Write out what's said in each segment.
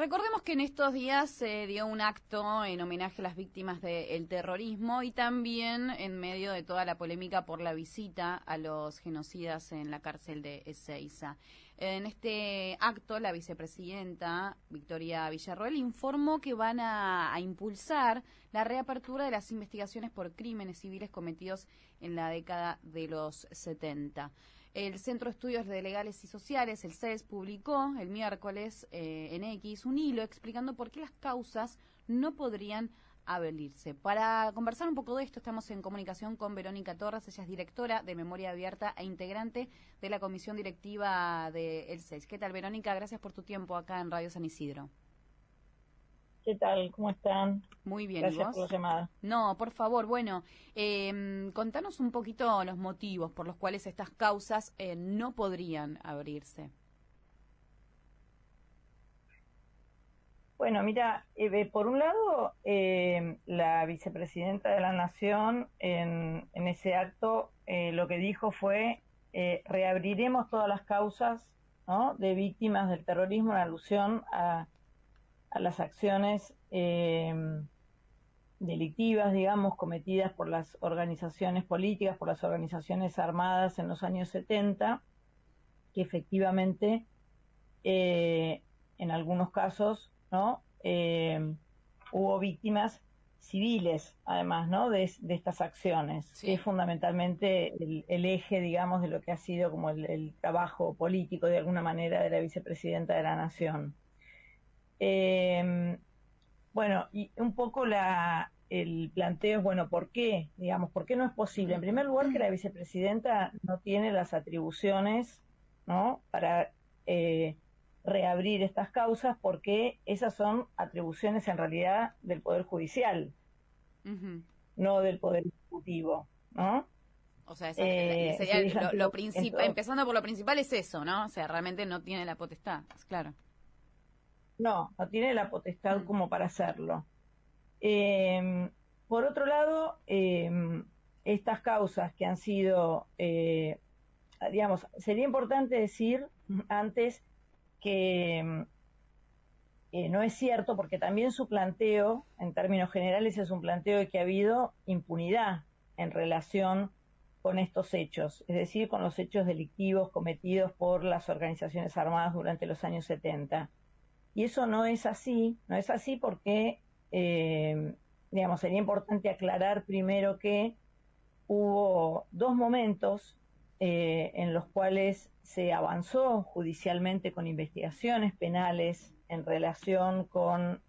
Recordemos que en estos días se dio un acto en homenaje a las víctimas del terrorismo y también en medio de toda la polémica por la visita a los genocidas en la cárcel de Ezeiza. En este acto, la vicepresidenta Victoria Villarroel informó que van a impulsar la reapertura de las investigaciones por crímenes civiles cometidos en la década de los 70. El Centro de Estudios Legales y Sociales, el CES, publicó el miércoles en X un hilo explicando por qué las causas no podrían abrirse. Para conversar un poco de esto, estamos en comunicación con Verónica Torres. Ella es directora de Memoria Abierta e integrante de la comisión directiva del CES. ¿Qué tal, Verónica? Gracias por tu tiempo acá en Radio San Isidro. ¿Qué tal? ¿Cómo están? Muy bien, Gracias ¿y vos? por la llamada. No, por favor, bueno, contanos un poquito los motivos por los cuales estas causas no podrían abrirse. Bueno, mira, por un lado, la vicepresidenta de la Nación en ese acto lo que dijo fue reabriremos todas las causas, ¿no?, de víctimas del terrorismo en alusión a las acciones delictivas, digamos, cometidas por las organizaciones políticas, por las organizaciones armadas en los años 70, que efectivamente en algunos casos, ¿no?, hubo víctimas civiles, además, ¿no?, de estas acciones, sí, que es fundamentalmente el eje, digamos, de lo que ha sido como el trabajo político, de alguna manera, de la vicepresidenta de la Nación. Bueno, y un poco el planteo es, bueno, ¿por qué? Digamos, ¿por qué no es posible? En primer lugar, que la vicepresidenta no tiene las atribuciones, ¿no?, para reabrir estas causas, porque esas son atribuciones en realidad del Poder Judicial, no del Poder Ejecutivo, ¿no? O sea, sería lo principal, entonces, empezando por lo principal es eso, ¿no? O sea, realmente no tiene la potestad, claro. no tiene la potestad como para hacerlo. Por otro lado, estas causas que han sido, digamos, sería importante decir antes que no es cierto, porque también su planteo, en términos generales, es un planteo de que ha habido impunidad en relación con estos hechos, es decir, con los hechos delictivos cometidos por las organizaciones armadas durante los años 70. Y eso no es así porque, digamos, sería importante aclarar primero que hubo dos momentos en los cuales se avanzó judicialmente con investigaciones penales en relación con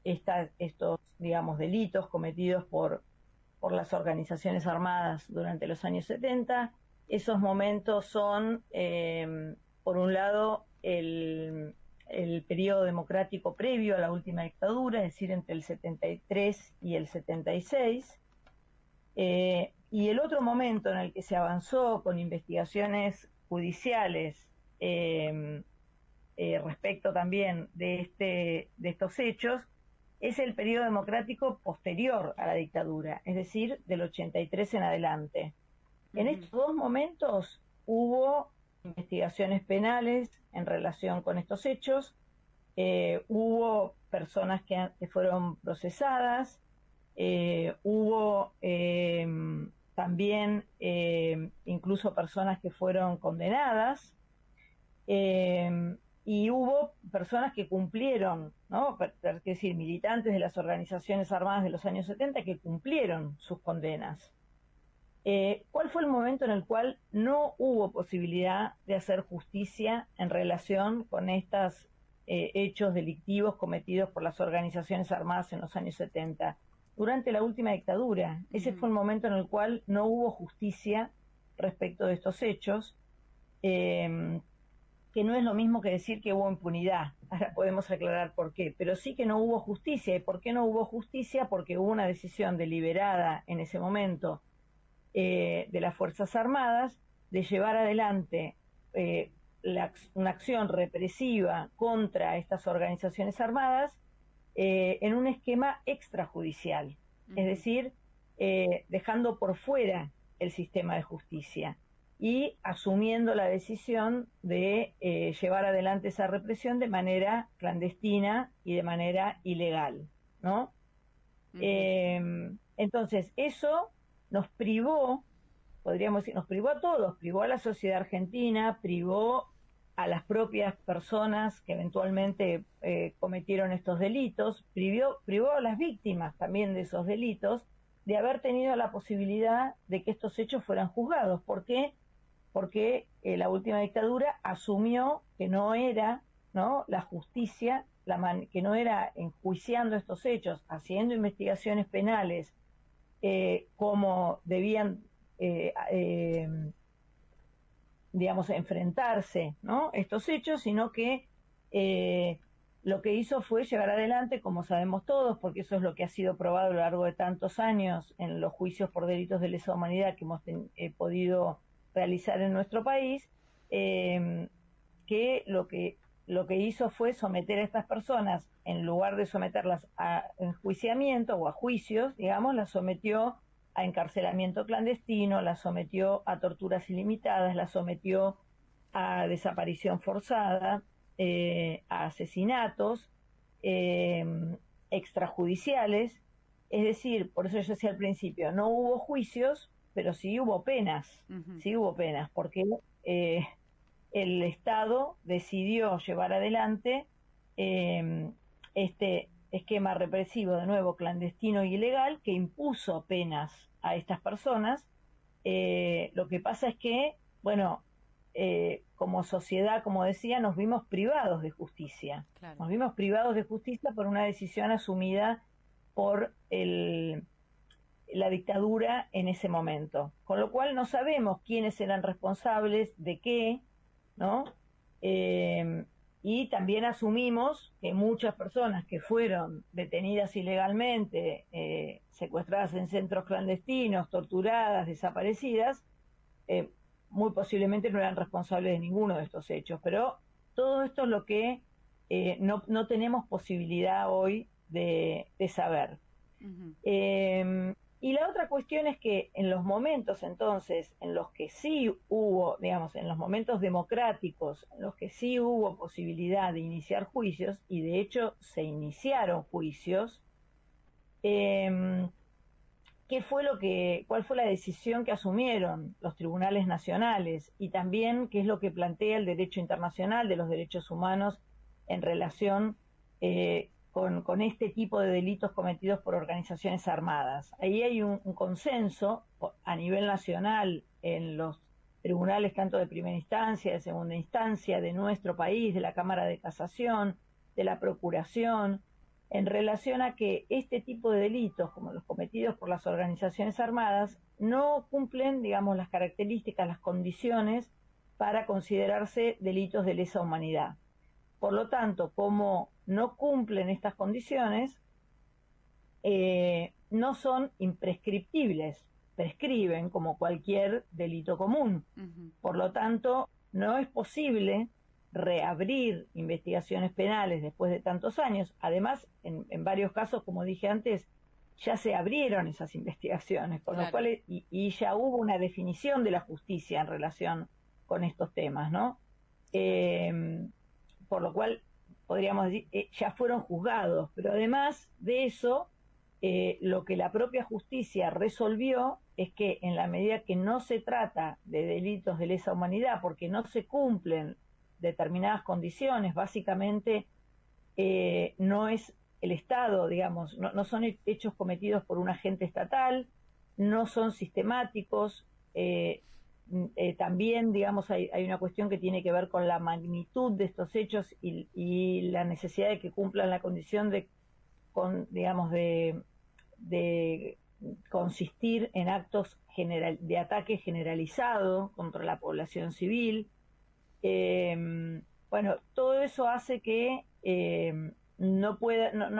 estos, digamos, delitos cometidos por las organizaciones armadas durante los años 70. Esos momentos son, por un lado, el periodo democrático previo a la última dictadura, es decir, entre el 73 y el 76, y el otro momento en el que se avanzó con investigaciones judiciales respecto también de estos hechos es el periodo democrático posterior a la dictadura, es decir, del 83 en adelante. En estos dos momentos hubo investigaciones penales en relación con estos hechos, hubo personas que fueron procesadas, hubo también incluso personas que fueron condenadas, y hubo personas que cumplieron, ¿no?, es decir, militantes de las organizaciones armadas de los años 70 que cumplieron sus condenas. ¿Cuál fue el momento en el cual no hubo posibilidad de hacer justicia en relación con estos hechos delictivos cometidos por las organizaciones armadas en los años 70? Durante la última dictadura. Ese fue el momento en el cual no hubo justicia respecto de estos hechos, que no es lo mismo que decir que hubo impunidad. Ahora podemos aclarar por qué, pero sí que no hubo justicia. ¿Y por qué no hubo justicia? Porque hubo una decisión deliberada en ese momento de las Fuerzas Armadas de llevar adelante una acción represiva contra estas organizaciones armadas en un esquema extrajudicial, es decir, dejando por fuera el sistema de justicia. y asumiendo la decisión de llevar adelante esa represión de manera clandestina y de manera ilegal, ¿no? Entonces, eso nos privó, podríamos decir, nos privó a todos, privó a la sociedad argentina, privó a las propias personas que eventualmente cometieron estos delitos, privó a las víctimas también de esos delitos de haber tenido la posibilidad de que estos hechos fueran juzgados. ¿Por qué? Porque la última dictadura asumió que no era, ¿no?, la justicia, que no era enjuiciando estos hechos, haciendo investigaciones penales como debían, digamos, enfrentarse, ¿no?, estos hechos, sino que lo que hizo fue llevar adelante, como sabemos todos, porque eso es lo que ha sido probado a lo largo de tantos años en los juicios por delitos de lesa humanidad que hemos podido realizar en nuestro país, que lo que hizo fue someter a estas personas, en lugar de someterlas a enjuiciamiento o a juicios, digamos, las sometió a encarcelamiento clandestino, las sometió a torturas ilimitadas, las sometió a desaparición forzada, a asesinatos extrajudiciales. Es decir, por eso yo decía al principio, no hubo juicios, pero sí hubo penas, porque el Estado decidió llevar adelante este esquema represivo, de nuevo clandestino e ilegal, que impuso penas a estas personas. Lo que pasa es que, bueno, como sociedad, como decía, nos vimos privados de justicia. Claro. Nos vimos privados de justicia por una decisión asumida por la dictadura en ese momento. Con lo cual no sabemos quiénes eran responsables de qué, ¿no? Y también asumimos que muchas personas que fueron detenidas ilegalmente, secuestradas en centros clandestinos, torturadas, desaparecidas, muy posiblemente no eran responsables de ninguno de estos hechos. Pero todo esto es lo que no tenemos posibilidad hoy de saber. Y la otra cuestión es que en los momentos entonces en los que sí hubo, digamos, en los momentos democráticos, en los que sí hubo posibilidad de iniciar juicios, y de hecho se iniciaron juicios, ¿cuál fue la decisión que asumieron los tribunales nacionales? Y también qué es lo que plantea el derecho internacional de los derechos humanos en relación con este tipo de delitos cometidos por organizaciones armadas. Ahí hay un consenso a nivel nacional en los tribunales tanto de primera instancia, de segunda instancia, de nuestro país, de la Cámara de Casación, de la Procuración, en relación a que este tipo de delitos, como los cometidos por las organizaciones armadas, no cumplen, digamos, las características, las condiciones para considerarse delitos de lesa humanidad. Por lo tanto, como no cumplen estas condiciones, no son imprescriptibles, prescriben como cualquier delito común. Por lo tanto, no es posible reabrir investigaciones penales después de tantos años. Además, en varios casos, como dije antes, ya se abrieron esas investigaciones, con lo cual, y ya hubo una definición de la justicia en relación con estos temas, ¿no? Por lo cual podríamos decir, ya fueron juzgados, pero además de eso, lo que la propia justicia resolvió es que en la medida que no se trata de delitos de lesa humanidad, porque no se cumplen determinadas condiciones, básicamente no es el Estado, digamos, no son hechos cometidos por un agente estatal, no son sistemáticos, también, digamos, hay una cuestión que tiene que ver con la magnitud de estos hechos y la necesidad de que cumplan la condición de consistir en actos de ataque generalizado contra la población civil. Bueno, todo eso hace que no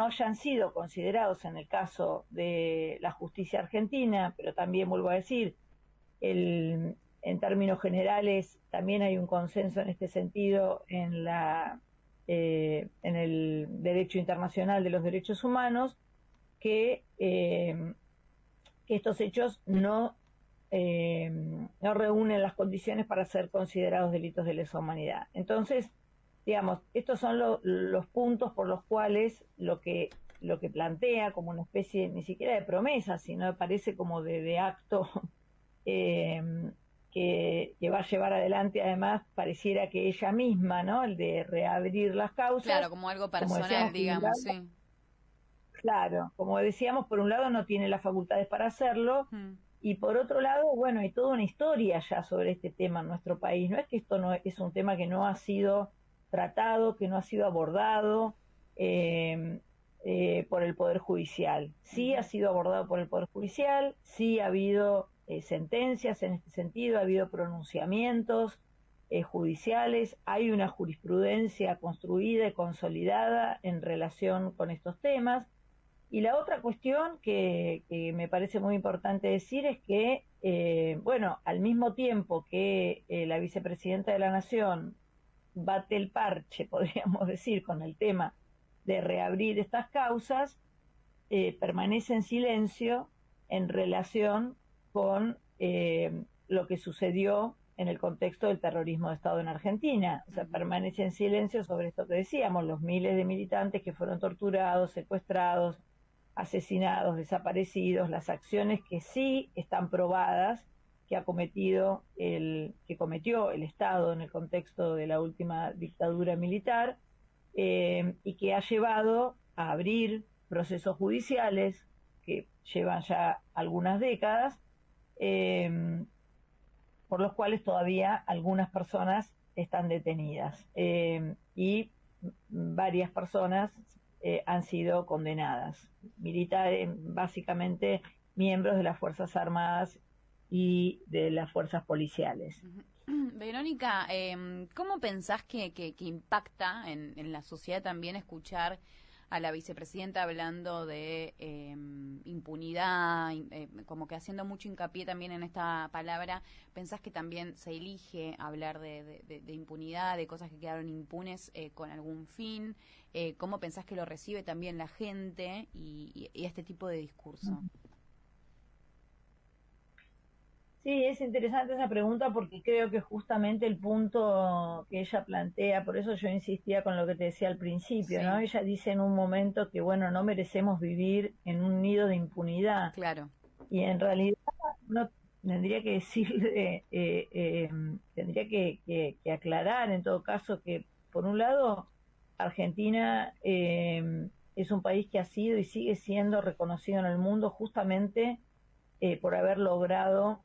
hayan sido considerados en el caso de la justicia argentina, pero también vuelvo a decir, en términos generales también hay un consenso en este sentido en el derecho internacional de los derechos humanos, que estos hechos no no reúnen las condiciones para ser considerados delitos de lesa humanidad. Entonces, digamos, estos son los puntos por los cuales lo que plantea como una especie, ni siquiera de promesa, sino me parece como de acto que va a llevar adelante, además, pareciera que ella misma, ¿no? El de reabrir las causas. Claro, como algo personal, digamos, sí. Claro, como decíamos, por un lado no tiene las facultades para hacerlo, y por otro lado, bueno, hay toda una historia ya sobre este tema en nuestro país. No es que esto no es un tema que no ha sido tratado, que no ha sido abordado por el Poder Judicial. Sí ha sido abordado por el Poder Judicial, sí ha habido sentencias en este sentido, ha habido pronunciamientos judiciales, hay una jurisprudencia construida y consolidada en relación con estos temas. Y la otra cuestión que me parece muy importante decir es que, bueno, al mismo tiempo que la vicepresidenta de la Nación bate el parche, podríamos decir, con el tema de reabrir estas causas, permanece en silencio en relación con lo que sucedió en el contexto del terrorismo de Estado en Argentina. O sea, permanece en silencio sobre esto que decíamos, los miles de militantes que fueron torturados, secuestrados, asesinados, desaparecidos, las acciones que sí están probadas que cometió el Estado en el contexto de la última dictadura militar, y que ha llevado a abrir procesos judiciales que llevan ya algunas décadas, por los cuales todavía algunas personas están detenidas, y varias personas han sido condenadas, militares, básicamente miembros de las Fuerzas Armadas y de las fuerzas policiales. Verónica, ¿cómo pensás que impacta en la sociedad también escuchar a la vicepresidenta hablando de impunidad, como que haciendo mucho hincapié también en esta palabra? ¿Pensás que también se elige hablar de impunidad, de cosas que quedaron impunes con algún fin? ¿Cómo pensás que lo recibe también la gente y este tipo de discurso? Sí, es interesante esa pregunta porque creo que justamente el punto que ella plantea, por eso yo insistía con lo que te decía al principio, Sí. ¿no? Ella dice en un momento que, bueno, no merecemos vivir en un nido de impunidad. Claro. Y en realidad no tendría que decirle, tendría que aclarar en todo caso que, por un lado, Argentina es un país que ha sido y sigue siendo reconocido en el mundo justamente por haber logrado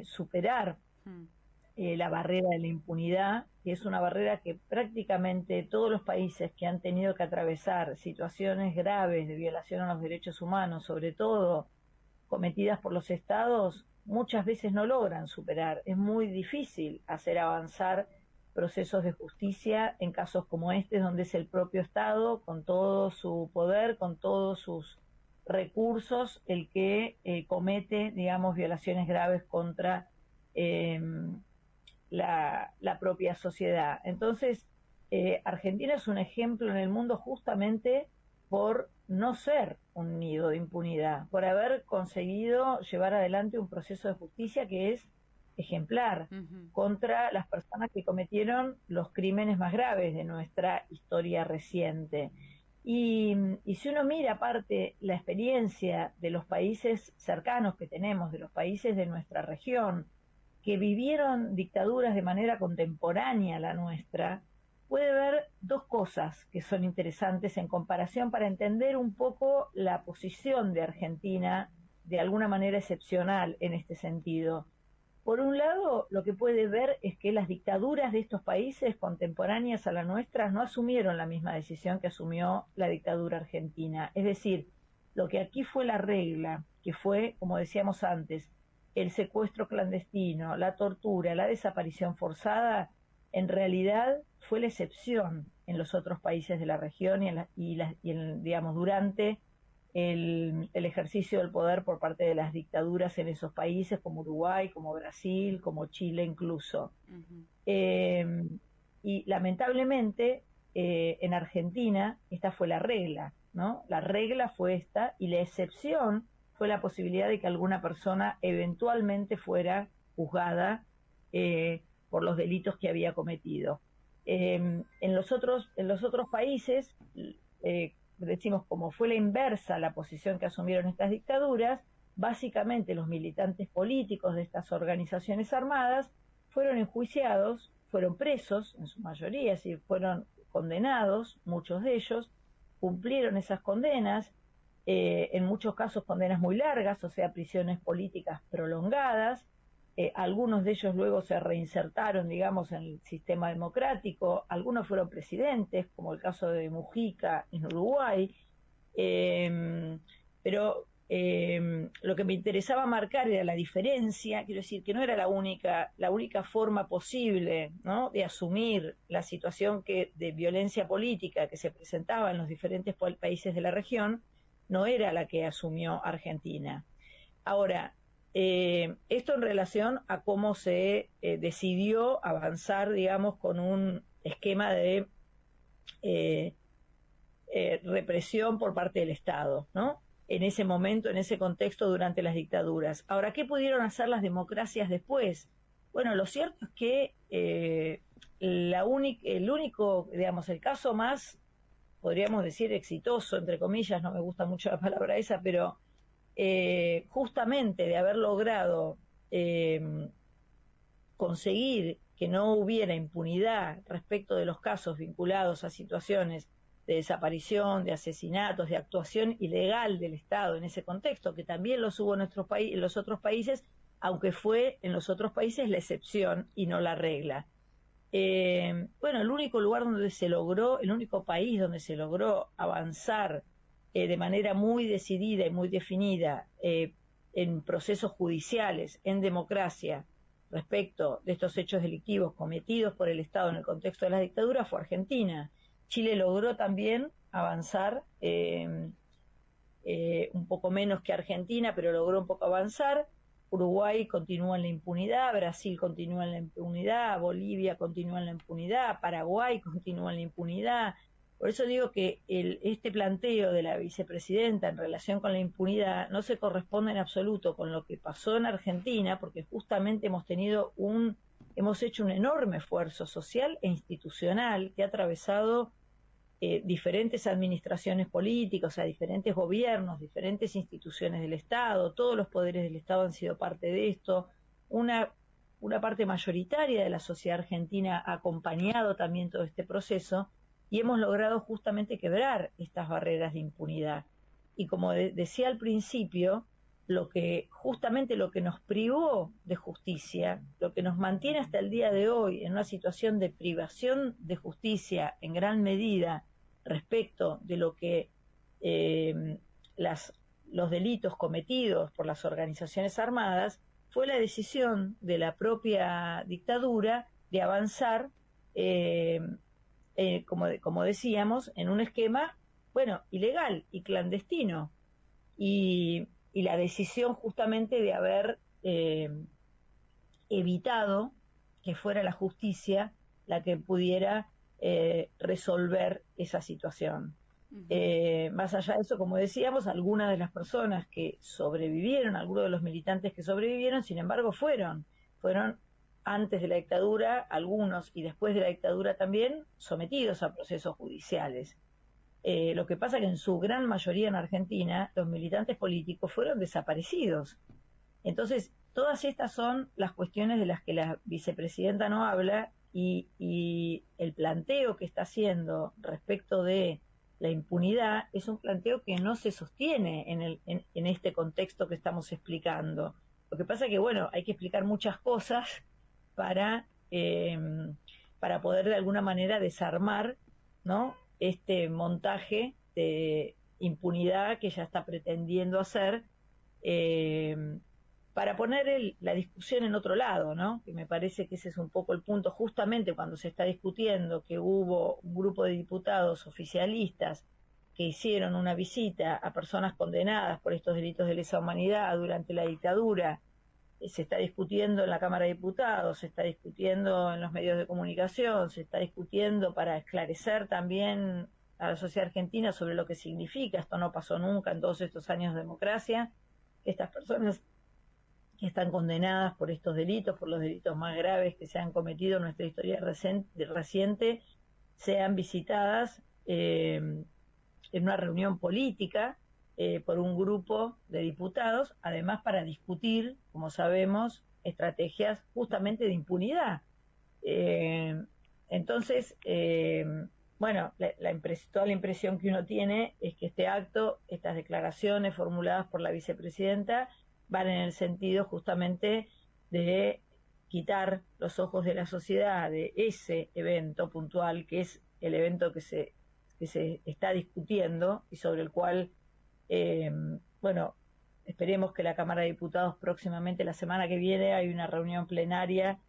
superar la barrera de la impunidad, que es una barrera que prácticamente todos los países que han tenido que atravesar situaciones graves de violación a los derechos humanos, sobre todo cometidas por los estados, muchas veces no logran superar. Es muy difícil hacer avanzar procesos de justicia en casos como este, donde es el propio Estado, con todo su poder, con todos sus recursos, el que comete, digamos, violaciones graves contra la propia sociedad. Entonces, Argentina es un ejemplo en el mundo justamente por no ser un nido de impunidad, por haber conseguido llevar adelante un proceso de justicia que es ejemplar contra las personas que cometieron los crímenes más graves de nuestra historia reciente. Y si uno mira aparte la experiencia de los países cercanos que tenemos, de los países de nuestra región, que vivieron dictaduras de manera contemporánea a la nuestra, puede ver dos cosas que son interesantes en comparación para entender un poco la posición de Argentina de alguna manera excepcional en este sentido. Por un lado, lo que puede ver es que las dictaduras de estos países contemporáneas a la nuestra no asumieron la misma decisión que asumió la dictadura argentina. Es decir, lo que aquí fue la regla, que fue, como decíamos antes, el secuestro clandestino, la tortura, la desaparición forzada, en realidad fue la excepción en los otros países de la región digamos, durante el ejercicio del poder por parte de las dictaduras en esos países, como Uruguay, como Brasil, como Chile incluso. Y lamentablemente en Argentina esta fue la regla, ¿no? La regla fue esta y la excepción fue la posibilidad de que alguna persona eventualmente fuera juzgada por los delitos que había cometido. En los otros países, decimos, como fue la inversa la posición que asumieron estas dictaduras, básicamente los militantes políticos de estas organizaciones armadas fueron enjuiciados, fueron presos en su mayoría, es decir, fueron condenados, muchos de ellos, cumplieron esas condenas, en muchos casos condenas muy largas, o sea, prisiones políticas prolongadas. Algunos de ellos luego se reinsertaron, digamos, en el sistema democrático, algunos fueron presidentes, como el caso de Mujica en Uruguay, pero lo que me interesaba marcar era la diferencia, quiero decir, que no era la única forma posible, ¿no?, de asumir la situación de violencia política que se presentaba en los diferentes países de la región, no era la que asumió Argentina. Ahora, esto en relación a cómo se decidió avanzar, digamos, con un esquema de represión por parte del Estado, ¿no?, en ese momento, en ese contexto, durante las dictaduras. Ahora, ¿qué pudieron hacer las democracias después? Bueno, lo cierto es que el único, digamos, el caso más, podríamos decir, exitoso, entre comillas, no me gusta mucho la palabra esa, pero justamente de haber logrado conseguir que no hubiera impunidad respecto de los casos vinculados a situaciones de desaparición, de asesinatos, de actuación ilegal del Estado en ese contexto, que también los hubo en los otros países, aunque fue en los otros países la excepción y no la regla. Bueno, el único lugar donde se logró, el único país donde se logró avanzar de manera muy decidida y muy definida en procesos judiciales, en democracia, respecto de estos hechos delictivos cometidos por el Estado en el contexto de las dictaduras, fue Argentina. Chile logró también avanzar un poco menos que Argentina, pero logró un poco avanzar. Uruguay continúa en la impunidad, Brasil continúa en la impunidad, Bolivia continúa en la impunidad, Paraguay continúa en la impunidad. Por eso digo que este planteo de la vicepresidenta en relación con la impunidad no se corresponde en absoluto con lo que pasó en Argentina, porque justamente hemos hecho un enorme esfuerzo social e institucional que ha atravesado diferentes administraciones políticas, o sea, diferentes gobiernos, diferentes instituciones del Estado, todos los poderes del Estado han sido parte de esto, una parte mayoritaria de la sociedad argentina ha acompañado también todo este proceso y hemos logrado justamente quebrar estas barreras de impunidad. Y como decía al principio, justamente lo que nos privó de justicia, lo que nos mantiene hasta el día de hoy en una situación de privación de justicia en gran medida respecto de lo que los delitos cometidos por las organizaciones armadas, fue la decisión de la propia dictadura de avanzar, como decíamos, en un esquema, bueno, ilegal y clandestino. Y la decisión justamente de haber evitado que fuera la justicia la que pudiera resolver esa situación. Más allá de eso, como decíamos, algunas de las personas que sobrevivieron, algunos de los militantes que sobrevivieron, sin embargo, fueron antes de la dictadura, algunos, y después de la dictadura también, sometidos a procesos judiciales. Lo que pasa es que en su gran mayoría en Argentina los militantes políticos fueron desaparecidos. Entonces, todas estas son las cuestiones de las que la vicepresidenta no habla y el planteo que está haciendo respecto de la impunidad es un planteo que no se sostiene en este contexto que estamos explicando. Lo que pasa es que, bueno, hay que explicar muchas cosas para poder de alguna manera desarmar, ¿no?, este montaje de impunidad que ella está pretendiendo hacer, para poner la discusión en otro lado, ¿no? Que me parece que ese es un poco el punto, justamente cuando se está discutiendo que hubo un grupo de diputados oficialistas que hicieron una visita a personas condenadas por estos delitos de lesa humanidad durante la dictadura. Se está discutiendo en la Cámara de Diputados, se está discutiendo en los medios de comunicación, se está discutiendo para esclarecer también a la sociedad argentina sobre lo que significa. Esto no pasó nunca en todos estos años de democracia. estas personas que están condenadas por estos delitos, por los delitos más graves que se han cometido en nuestra historia reciente, sean visitadas en una reunión política por un grupo de diputados, además para discutir, como sabemos, estrategias justamente de impunidad. Entonces, bueno, toda la impresión que uno tiene es que este acto, estas declaraciones formuladas por la vicepresidenta, van en el sentido justamente de quitar los ojos de la sociedad de ese evento puntual, que es el evento que se está discutiendo y sobre el cual, bueno, esperemos que la Cámara de Diputados próximamente, la semana que viene, hay una reunión plenaria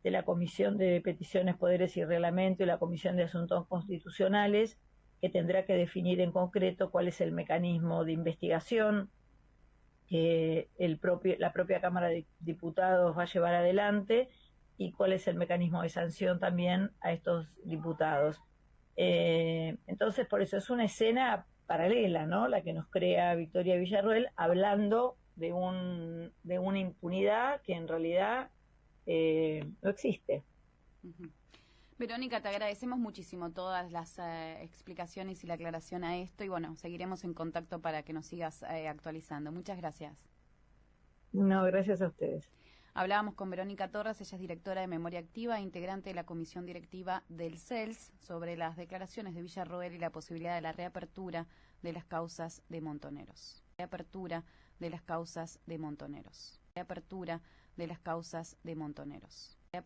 de la Comisión de Peticiones, Poderes y Reglamento y la Comisión de Asuntos Constitucionales, que tendrá que definir en concreto cuál es el mecanismo de investigación que la propia Cámara de Diputados va a llevar adelante y cuál es el mecanismo de sanción también a estos diputados. Entonces, por eso es una escena paralela, ¿no? La que nos crea Victoria Villarroel, hablando de una impunidad que en realidad no existe. Uh-huh. Verónica, te agradecemos muchísimo todas las explicaciones y la aclaración a esto y bueno, seguiremos en contacto para que nos sigas actualizando. Muchas gracias. No, gracias a ustedes. Hablábamos con Verónica Torres, ella es directora de Memoria Activa, integrante de la comisión directiva del CELS, sobre las declaraciones de Villarroel y la posibilidad de la reapertura de las causas de Montoneros. Reapertura de las causas de Montoneros. Reapertura de las causas de Montoneros.